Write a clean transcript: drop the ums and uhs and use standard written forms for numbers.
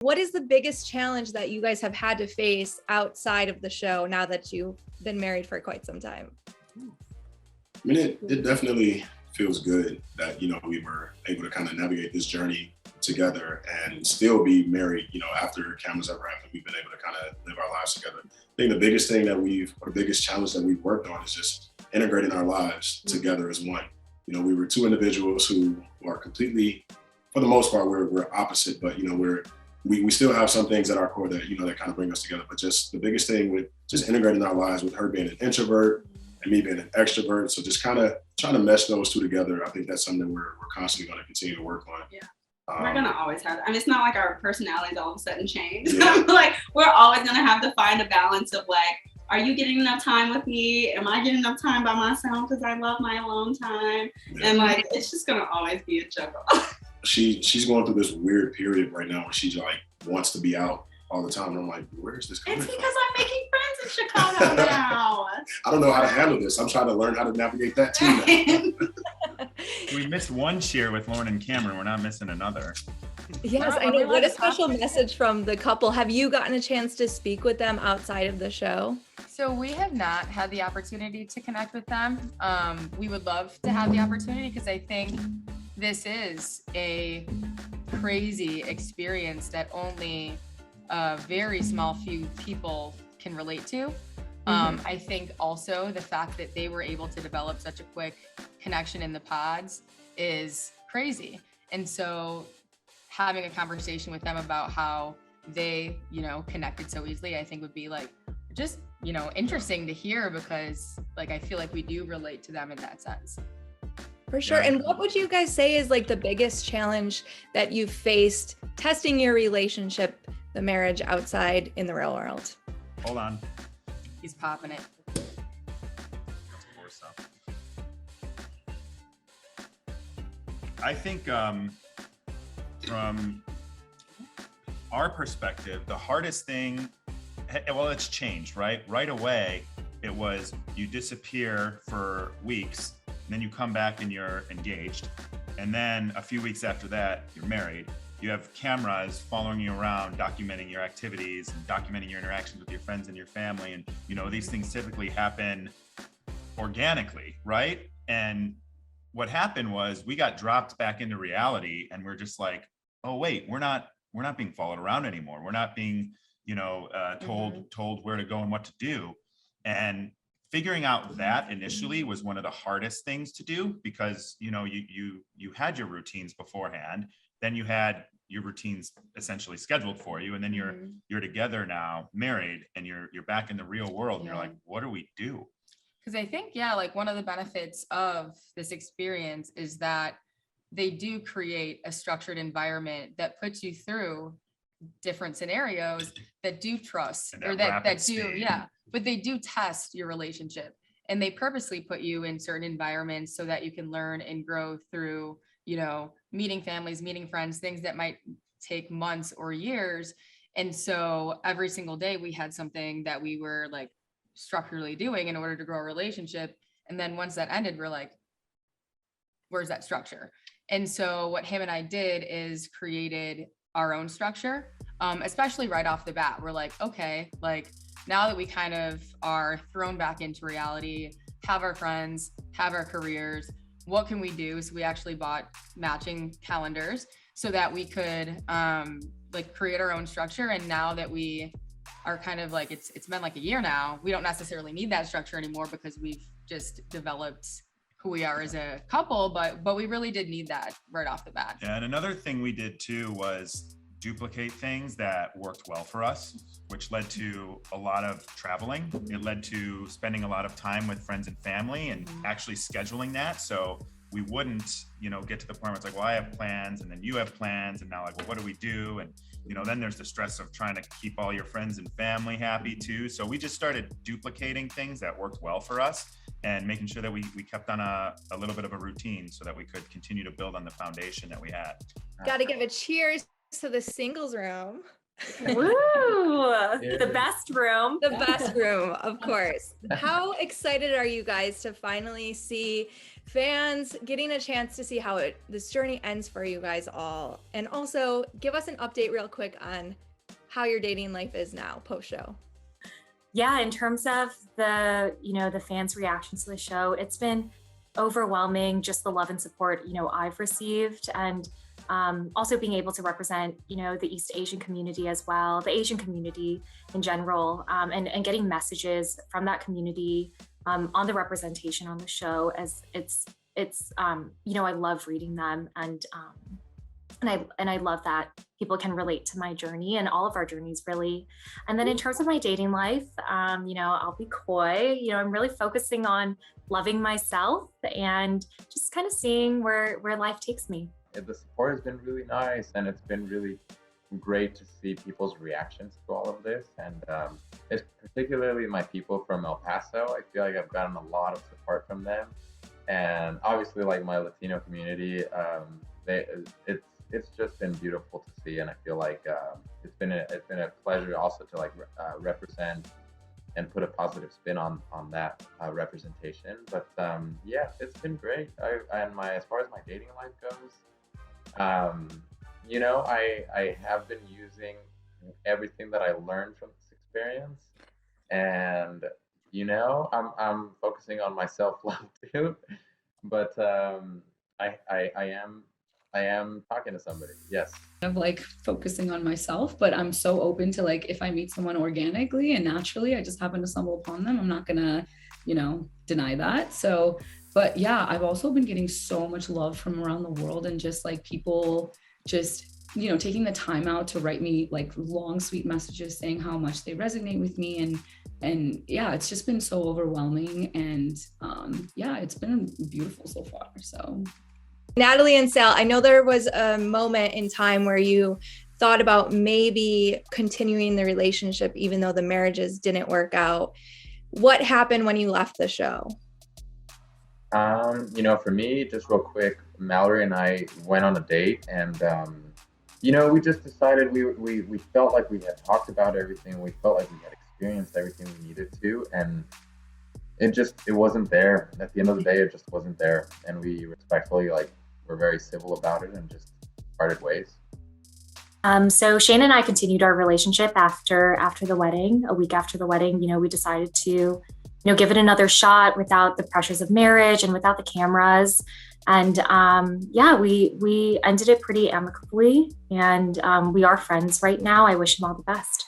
What is the biggest challenge that you guys have had to face outside of the show now that you've been married for quite some time? I mean, it definitely feels good that, we were able to kind of navigate this journey together and still be married, after cameras have wrapped and we've been able to kind of live our lives together. I think the biggest challenge that we've worked on is just integrating our lives together as one. We were two individuals who are completely, for the most part, we're opposite, but, we still have some things at our core that, that kind of bring us together. But just the biggest thing with just integrating our lives, with her being an introvert and me being an extrovert. So just kind of trying to mesh those two together. I think that's something we're constantly going to continue to work on. Yeah. We're gonna always have. I mean, it's not like our personalities all of a sudden change. Yeah. Like we're always gonna have to find a balance of like, are you getting enough time with me? Am I getting enough time by myself because I love my alone time? Yeah. And like, it's just gonna always be a juggle. She's going through this weird period right now where she like wants to be out all the time. And I'm like, where's this coming from? It's because I'm making friends in Chicago now. I don't know how to handle this. I'm trying to learn how to navigate that too now. We missed one cheer with Lauren and Cameron. We're not missing another. Yes, I know. What a special message from the couple. Have you gotten a chance to speak with them outside of the show? So we have not had the opportunity to connect with them. We would love to have the opportunity because I think this is a crazy experience that only a very small few people can relate to. I think also the fact that they were able to develop such a quick connection in the pods is crazy. And so having a conversation with them about how they, connected so easily, I think would be like, just, interesting to hear because like, I feel like we do relate to them in that sense. For sure. And what would you guys say is like the biggest challenge that you've faced testing your relationship, the marriage outside in the real world? Hold on. He's popping it. I think from our perspective, the hardest thing, well, it's changed, right? Right away, it was you disappear for weeks, and then you come back and you're engaged. And then a few weeks after that, you're married. You have cameras following you around, documenting your activities and documenting your interactions with your friends and your family. And, these things typically happen organically, right? And what happened was we got dropped back into reality and we're just like, oh, wait, we're not being followed around anymore. We're not being, told where to go and what to do. And figuring out that initially was one of the hardest things to do because, you had your routines beforehand. Then you had your routines essentially scheduled for you. And then you're together now, married, and you're back in the real world. And you're like, what do we do? Because I think, like one of the benefits of this experience is that they do create a structured environment that puts you through different scenarios that do trust or that do, but they do test your relationship and they purposely put you in certain environments so that you can learn and grow through, meeting families, meeting friends, things that might take months or years. And so every single day we had something that we were like structurally doing in order to grow a relationship. And then once that ended, we're like, where's that structure? And so what him and I did is created our own structure, especially right off the bat. We're like, okay, like now that we kind of are thrown back into reality, have our friends, have our careers, what can we do? So we actually bought matching calendars so that we could create our own structure. And now that we are kind of like, it's been like a year now, we don't necessarily need that structure anymore because we've just developed who we are as a couple, but we really did need that right off the bat. Yeah, and another thing we did too was duplicate things that worked well for us, which led to a lot of traveling. It led to spending a lot of time with friends and family and actually scheduling that. So we wouldn't, get to the point where it's like, well, I have plans and then you have plans and now like, well, what do we do? And, then there's the stress of trying to keep all your friends and family happy too. So we just started duplicating things that worked well for us and making sure that we kept on a little bit of a routine so that we could continue to build on the foundation that we had. Got to give a cheers to the singles room. Woo! The best room. The best room, of course. How excited are you guys to finally see fans getting a chance to see how this journey ends for you guys all. And also give us an update real quick on how your dating life is now post-show. Yeah, in terms of the fans' reactions to the show, it's been overwhelming, just the love and support, I've received, and also being able to represent, the East Asian community as well, the Asian community in general, and getting messages from that community on the representation on the show, as it's I love reading them, and I love that people can relate to my journey and all of our journeys, really. And then in terms of my dating life, I'll be coy. I'm really focusing on loving myself and just kind of seeing where life takes me. The support has been really nice, and it's been really great to see people's reactions to all of this. And it's particularly my people from El Paso. I feel like I've gotten a lot of support from them. And obviously, like my Latino community, it's just been beautiful to see, and I feel like it's been a pleasure also to represent and put a positive spin on that representation. But yeah, it's been great. As far as my dating life goes, I have been using everything that I learned from this experience, and I'm focusing on my self-love too. But I am talking to somebody. Yes. Of focusing on myself, but I'm so open to if I meet someone organically and naturally, I just happen to stumble upon them. I'm not gonna, deny that. So, but yeah, I've also been getting so much love from around the world, and just people just, taking the time out to write me long, sweet messages saying how much they resonate with me. And yeah, it's just been so overwhelming. And yeah, it's been beautiful so far. So. Natalie and Sal, I know there was a moment in time where you thought about maybe continuing the relationship even though the marriages didn't work out. What happened when you left the show? For me, just real quick, Mallory and I went on a date, and we just decided we felt like we had talked about everything. We felt like we had experienced everything we needed to, and it wasn't there. At the end of the day, it just wasn't there, and we respectfully were very civil about it and just parted ways. So Shayne and I continued our relationship after the wedding. A week after the wedding, we decided to, give it another shot without the pressures of marriage and without the cameras. And we ended it pretty amicably, and we are friends right now. I wish him all the best.